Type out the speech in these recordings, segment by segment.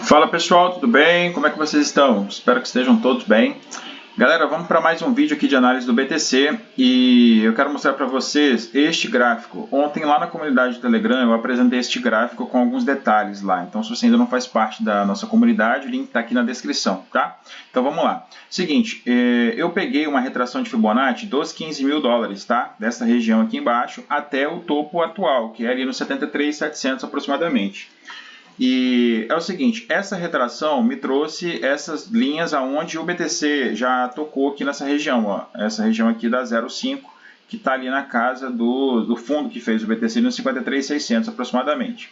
Fala pessoal, tudo bem? Como é que vocês estão? Espero que estejam todos bem. Galera, vamos para mais um vídeo aqui de análise do BTC e eu quero mostrar para vocês este gráfico. Ontem lá na comunidade do Telegram eu apresentei este gráfico com alguns detalhes lá. Então se você ainda não faz parte da nossa comunidade, o link está aqui na descrição, tá? Então vamos lá. Seguinte, eu peguei uma retração de Fibonacci dos 15 mil dólares, tá? Dessa região aqui embaixo até o topo atual, que é ali no 73.700 aproximadamente. E é o seguinte, essa retração me trouxe essas linhas aonde o BTC já tocou aqui nessa região, ó, essa região aqui da 0,5, que está ali na casa do fundo que fez o BTC no 53.600 aproximadamente.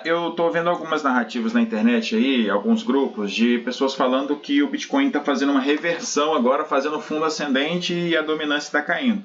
Eu estou vendo algumas narrativas na internet aí, alguns grupos de pessoas falando que o Bitcoin está fazendo uma reversão agora, fazendo fundo ascendente e a dominância está caindo.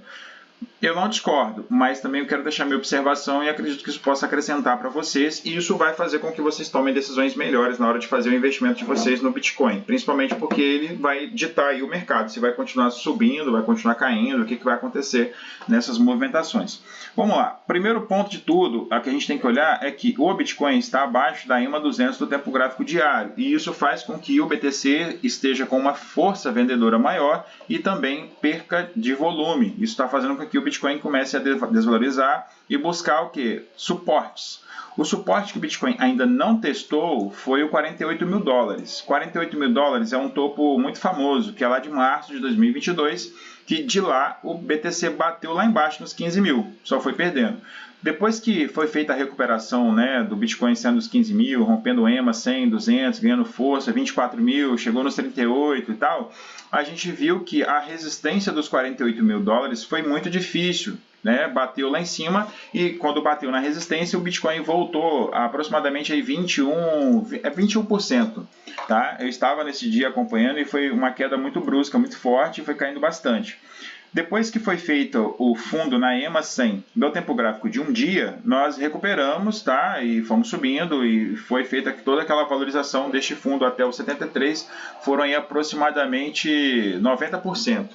Eu não discordo, mas também eu quero deixar minha observação e acredito que isso possa acrescentar para vocês e isso vai fazer com que vocês tomem decisões melhores na hora de fazer o investimento de vocês no Bitcoin, principalmente porque ele vai ditar aí o mercado, se vai continuar subindo, vai continuar caindo, o que vai acontecer nessas movimentações. Vamos lá, primeiro ponto de tudo, a que a gente tem que olhar é que o Bitcoin está abaixo da EMA 200 do tempo gráfico diário e isso faz com que o BTC esteja com uma força vendedora maior e também perca de volume. Isso está fazendo com que o Bitcoin comece a desvalorizar e buscar o que? Suportes. O suporte que o Bitcoin ainda não testou foi o 48 mil dólares. 48 mil dólares é um topo muito famoso, que é lá de março de 2022, que de lá o BTC bateu lá embaixo nos 15 mil, só foi perdendo. Depois que foi feita a recuperação, né, do Bitcoin saindo dos 15 mil, rompendo o EMA 100, 200, ganhando força, 24 mil, chegou nos 38 e tal, a gente viu que a resistência dos 48 mil dólares foi muito difícil, né? Bateu lá em cima e quando bateu na resistência o Bitcoin voltou a aproximadamente aí 21%. Tá? Eu estava nesse dia acompanhando e foi uma queda muito brusca, muito forte e foi caindo bastante. Depois que foi feito o fundo na EMA 100 do tempo gráfico de um dia, nós recuperamos, tá? E fomos subindo e foi feita toda aquela valorização deste fundo até o 73, foram aí aproximadamente 90%.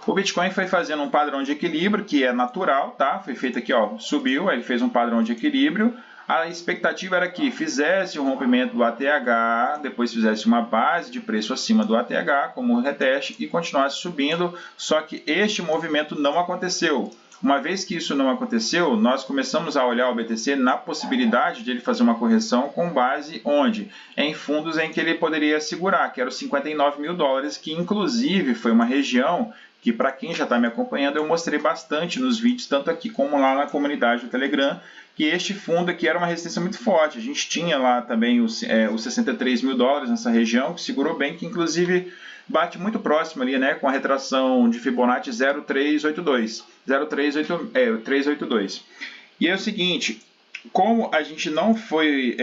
O Bitcoin foi fazendo um padrão de equilíbrio que é natural, tá? Foi feito aqui, ó, subiu, aí ele fez um padrão de equilíbrio. A expectativa era que fizesse o rompimento do ATH, depois fizesse uma base de preço acima do ATH, como um reteste, e continuasse subindo, só que este movimento não aconteceu. Uma vez que isso não aconteceu, nós começamos a olhar o BTC na possibilidade de ele fazer uma correção com base onde? Em fundos em que ele poderia segurar, que era os 59 mil dólares, que inclusive foi uma região que para quem já está me acompanhando eu mostrei bastante nos vídeos, tanto aqui como lá na comunidade do Telegram, que este fundo aqui era uma resistência muito forte. A gente tinha lá também os 63 mil dólares nessa região, que segurou bem, que inclusive bate muito próximo ali, né, com a retração de Fibonacci 0,382. E é o seguinte, como a gente não foi,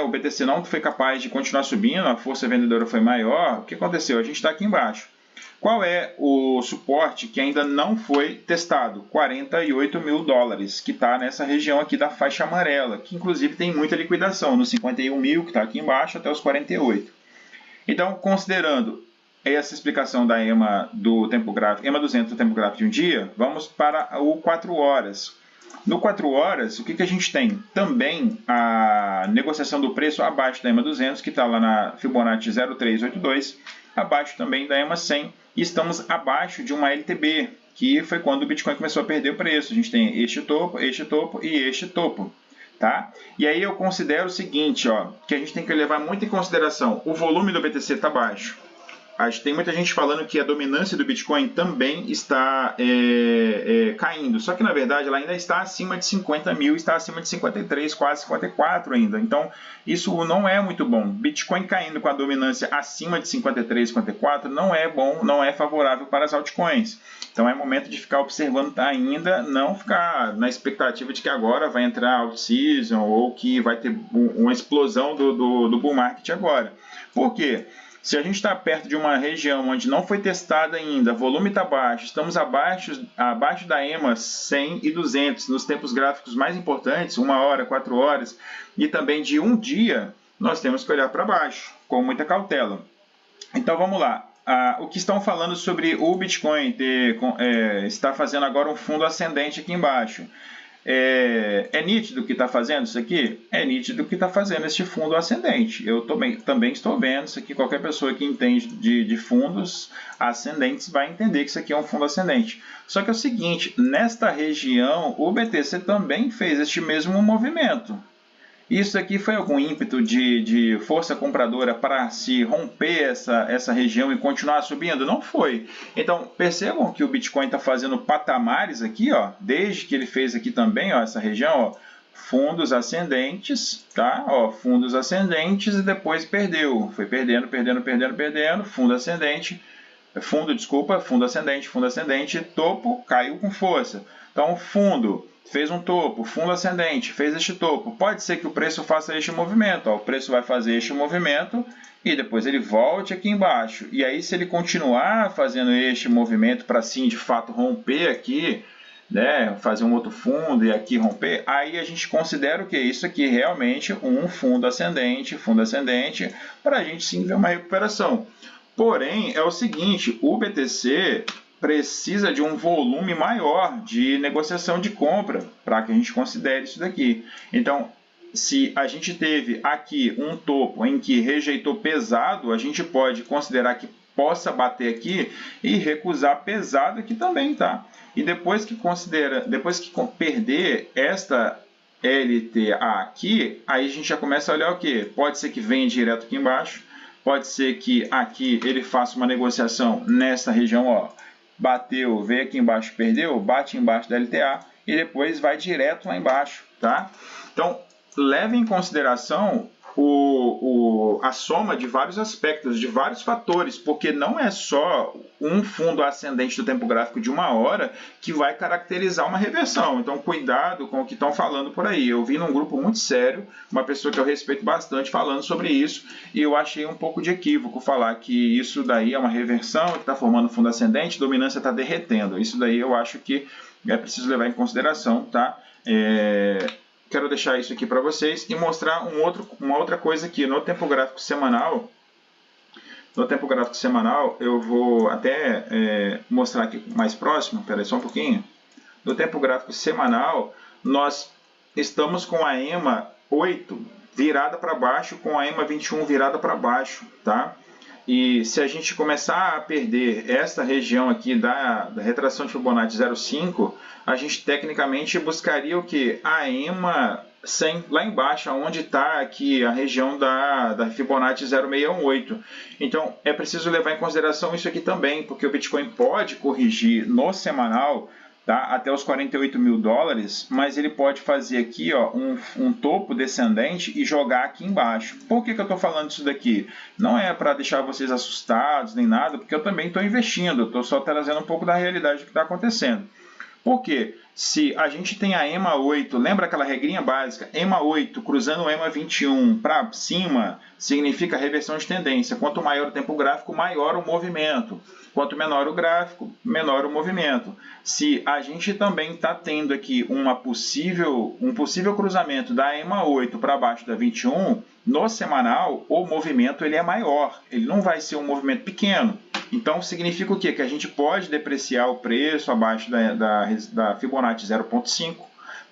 o BTC não foi capaz de continuar subindo, a força vendedora foi maior, o que aconteceu? A gente está aqui embaixo. Qual é o suporte que ainda não foi testado? 48 mil dólares, que está nessa região aqui da faixa amarela, que inclusive tem muita liquidação, no 51 mil, que está aqui embaixo, até os 48. Então, considerando essa explicação da EMA do tempo gráfico, EMA 200 do tempo gráfico de um dia, vamos para o 4 horas. No 4 horas, o que a gente tem? Também a negociação do preço abaixo da EMA 200, que está lá na Fibonacci 0,382, abaixo também da EMA 100, e estamos abaixo de uma LTB, que foi quando o Bitcoin começou a perder o preço. A gente tem este topo e este topo. Tá? E aí eu considero o seguinte, ó, que a gente tem que levar muito em consideração, o volume do BTC está baixo. Tem muita gente falando que a dominância do Bitcoin também está caindo, só que na verdade ela ainda está acima de 50 mil, está acima de 53, quase 54 ainda. Então isso não é muito bom. Bitcoin caindo com a dominância acima de 53, 54 não é bom, não é favorável para as altcoins. Então é momento de ficar observando ainda, não ficar na expectativa de que agora vai entrar alt season ou que vai ter uma explosão do bull market agora. Por quê? Se a gente está perto de uma região onde não foi testada ainda, volume está baixo, estamos abaixo da EMA 100 e 200, nos tempos gráficos mais importantes, 1 hora, 4 horas, e também de um dia, nós temos que olhar para baixo, com muita cautela. Então vamos lá. O que estão falando sobre o Bitcoin está fazendo agora um fundo ascendente aqui embaixo. É nítido que está fazendo isso aqui? É nítido que está fazendo este fundo ascendente. Eu também estou vendo isso aqui. Qualquer pessoa que entende de fundos ascendentes vai entender que isso aqui é um fundo ascendente. Só que é o seguinte, nesta região o BTC também fez este mesmo movimento. Isso aqui foi algum ímpeto de força compradora para se romper essa região e continuar subindo? Não foi. Então, percebam que o Bitcoin está fazendo patamares aqui, ó, desde que ele fez aqui também, ó, essa região, ó, fundos ascendentes, tá? Ó, fundos ascendentes e depois perdeu. Foi perdendo, fundo ascendente, fundo ascendente, topo, caiu com força. Então, fundo fez um topo, fundo ascendente, fez este topo. Pode ser que o preço faça este movimento. Ó, o preço vai fazer este movimento e depois ele volte aqui embaixo. E aí, se ele continuar fazendo este movimento para sim, de fato, romper aqui, né, fazer um outro fundo e aqui romper, aí a gente considera o que? Isso aqui realmente um fundo ascendente, para a gente sim ver uma recuperação. Porém, é o seguinte, o BTC precisa de um volume maior de negociação de compra para que a gente considere isso daqui. Então, se a gente teve aqui um topo em que rejeitou pesado, a gente pode considerar que possa bater aqui e recusar pesado aqui também, tá? E depois que perder esta LTA aqui, aí a gente já começa a olhar o que? Pode ser que venha direto aqui embaixo, pode ser que aqui ele faça uma negociação nessa região, ó, bateu, veio aqui embaixo, perdeu, bate embaixo da LTA e depois vai direto lá embaixo, tá? Então, leve em consideração a soma de vários aspectos, de vários fatores, porque não é só um fundo ascendente do tempo gráfico de uma hora que vai caracterizar uma reversão. Então, cuidado com o que estão falando por aí. Eu vi num grupo muito sério, uma pessoa que eu respeito bastante falando sobre isso, e eu achei um pouco de equívoco falar que isso daí é uma reversão, que está formando fundo ascendente, dominância está derretendo. Isso daí eu acho que é preciso levar em consideração, tá? Quero deixar isso aqui para vocês e mostrar uma outra coisa aqui no tempo gráfico semanal. No tempo gráfico semanal, eu vou até mostrar aqui mais próximo, espera aí só um pouquinho. No tempo gráfico semanal, nós estamos com a EMA 8 virada para baixo, com a EMA 21 virada para baixo, tá? E se a gente começar a perder esta região aqui da retração de Fibonacci 0,5, a gente tecnicamente buscaria o que? A EMA 100 lá embaixo, onde está aqui a região da Fibonacci 0,618. Então, é preciso levar em consideração isso aqui também, porque o Bitcoin pode corrigir no semanal, tá, até os 48 mil dólares, mas ele pode fazer aqui, ó, um topo descendente e jogar aqui embaixo. Por que eu estou falando isso daqui? Não é para deixar vocês assustados nem nada, porque eu também estou investindo, estou só trazendo um pouco da realidade do que está acontecendo. Por quê? Se a gente tem a EMA 8, lembra aquela regrinha básica? EMA 8 cruzando o EMA 21 para cima significa reversão de tendência. Quanto maior o tempo gráfico, maior o movimento. Quanto menor o gráfico, menor o movimento. Se a gente também está tendo aqui um possível cruzamento da EMA 8 para baixo da 21, no semanal o movimento ele é maior. Ele não vai ser um movimento pequeno. Então, significa o quê? Que a gente pode depreciar o preço abaixo da Fibonacci 0,5,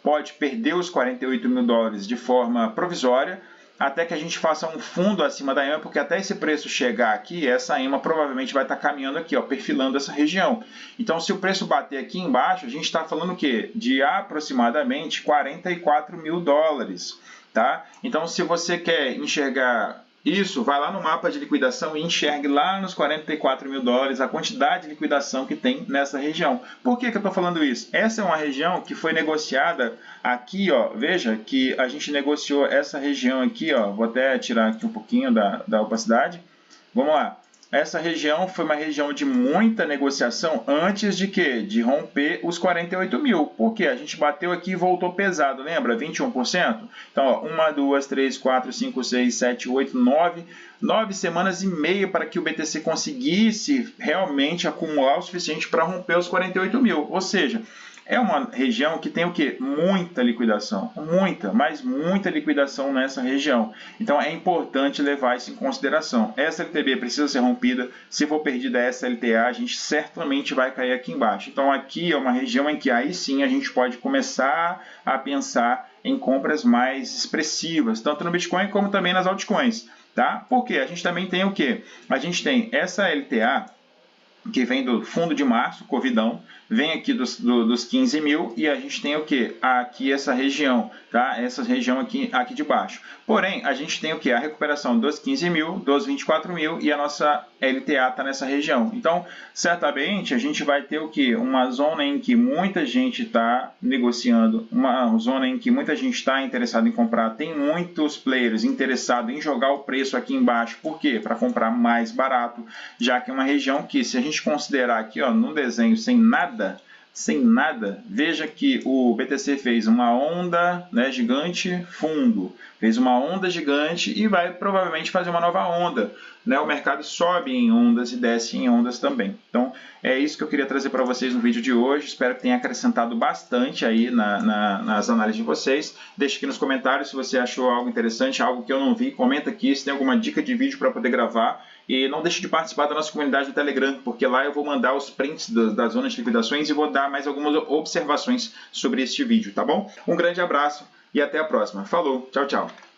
pode perder os 48 mil dólares de forma provisória, até que a gente faça um fundo acima da EMA, porque até esse preço chegar aqui, essa EMA provavelmente vai estar caminhando aqui, ó, perfilando essa região. Então, se o preço bater aqui embaixo, a gente está falando o quê? De aproximadamente 44 mil dólares, tá? Então, se você quer enxergar isso, vai lá no mapa de liquidação e enxergue lá nos 44 mil dólares a quantidade de liquidação que tem nessa região. Por que eu estou falando isso? Essa é uma região que foi negociada aqui, ó, veja que a gente negociou essa região aqui, ó, vou até tirar aqui um pouquinho da opacidade. Vamos lá. Essa região foi uma região de muita negociação antes de quê? De romper os 48 mil. Por quê? A gente bateu aqui e voltou pesado, lembra? 21%? Então, ó, 1, 2, 3, 4, 5, 6, 7, 8, 9 semanas e meia para que o BTC conseguisse realmente acumular o suficiente para romper os 48 mil. Ou seja, é uma região que tem o quê? Muita liquidação, muita, mas muita liquidação nessa região. Então é importante levar isso em consideração. Essa LTB precisa ser rompida, se for perdida essa LTA, a gente certamente vai cair aqui embaixo. Então aqui é uma região em que aí sim a gente pode começar a pensar em compras mais expressivas, tanto no Bitcoin como também nas altcoins, tá? Porque a gente também tem o quê? A gente tem essa LTA que vem do fundo de março, Covidão, vem aqui dos 15 mil e a gente tem o que? Aqui essa região, tá? Essa região aqui de baixo. Porém, a gente tem o que? A recuperação dos 15 mil, dos 24 mil e a nossa LTA está nessa região. Então, certamente, a gente vai ter o que? Uma zona em que muita gente está negociando, uma zona em que muita gente está interessada em comprar, tem muitos players interessados em jogar o preço aqui embaixo. Por quê? Para comprar mais barato, já que é uma região que, se a gente considerar aqui, ó, no desenho sem nada, veja que o BTC fez uma onda, né, gigante, fundo, fez uma onda gigante e vai provavelmente fazer uma nova onda, né? O mercado sobe em ondas e desce em ondas também. Então é isso que eu queria trazer para vocês no vídeo de hoje. Espero que tenha acrescentado bastante aí nas análises de vocês. Deixe aqui nos comentários se você achou algo interessante, algo que eu não vi. Comenta aqui se tem alguma dica de vídeo para poder gravar. E não deixe de participar da nossa comunidade do Telegram, porque lá eu vou mandar os prints das zonas de liquidações e vou dar mais algumas observações sobre este vídeo, tá bom? Um grande abraço e até a próxima. Falou, tchau, tchau.